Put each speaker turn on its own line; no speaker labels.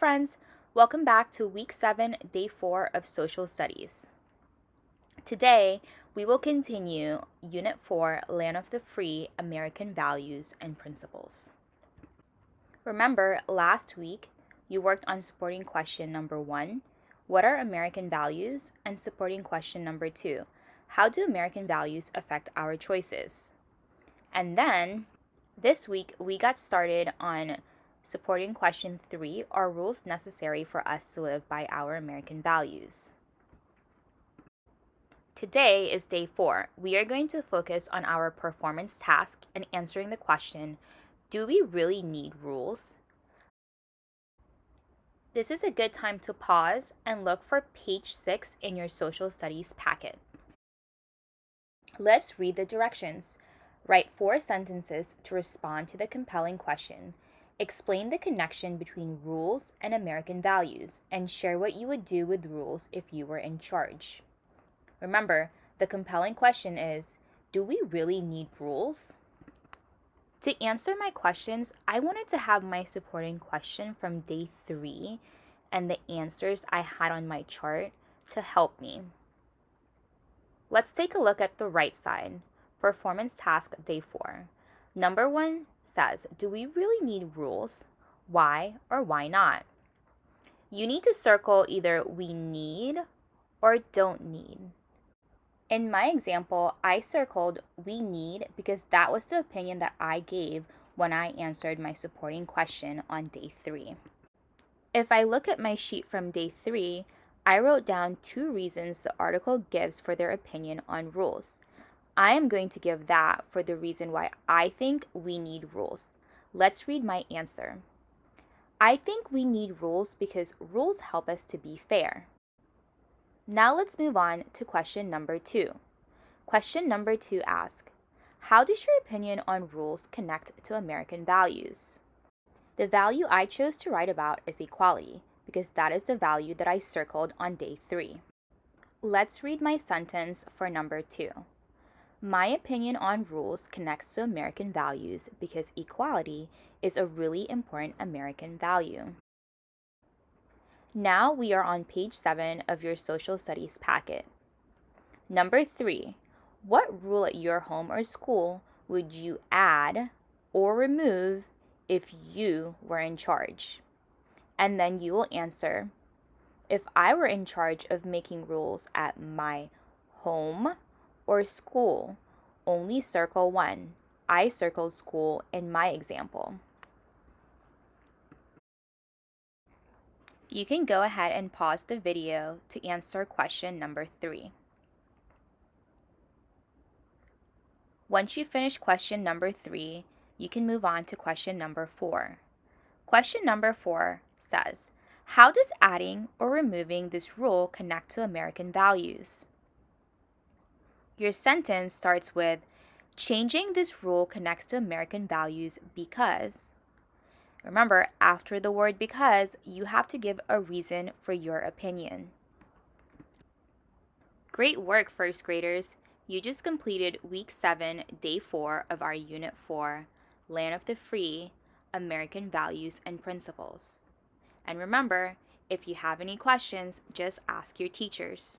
friends, welcome back to week 7, day 4 of social studies. Today, we will continue unit 4, Land of the Free, American Values and Principles. Remember, last week, you worked on supporting question number 1, what are American values? And supporting question number 2, how do American values affect our choices? And then, this week, we got started on supporting question 3, are rules necessary for us to live by our American values? Today is day 4. We are going to focus on our performance task and answering the question, do we really need rules? This is a good time to pause and look for page 6 in your social studies packet. Let's read the directions. Write 4 sentences to respond to the compelling question. Explain the connection between rules and American values, and share what you would do with rules if you were in charge. Remember, the compelling question is, do we really need rules? To answer my questions, I wanted to have my supporting question from day 3 and the answers I had on my chart to help me. Let's take a look at the right side. Performance task day 4. Number 1 says, do we really need rules? Why or why not? You need to circle either we need or don't need. In my example, I circled we need because that was the opinion that I gave when I answered my supporting question on day 3. If I look at my sheet from day 3, I wrote down 2 reasons the article gives for their opinion on rules. I am going to give that for the reason why I think we need rules. Let's read my answer. I think we need rules because rules help us to be fair. Now let's move on to question number 2. Question number 2 asks, how does your opinion on rules connect to American values? The value I chose to write about is equality, because that is the value that I circled on day 3. Let's read my sentence for number 2. My opinion on rules connects to American values because equality is a really important American value. Now we are on page 7 of your social studies packet. Number 3, what rule at your home or school would you add or remove if you were in charge? And then you will answer, if I were in charge of making rules at my home or school, only circle 1. I circled school in my example. You can go ahead and pause the video to answer question number 3. Once you finish question number 3, you can move on to question number 4. Question number 4 says, how does adding or removing this rule connect to American values? Your sentence starts with, changing this rule connects to American values because. Remember, after the word because, you have to give a reason for your opinion. Great work, first graders. You just completed week 7, day 4 of our unit 4, Land of the Free, American Values and Principles. And remember, if you have any questions, just ask your teachers.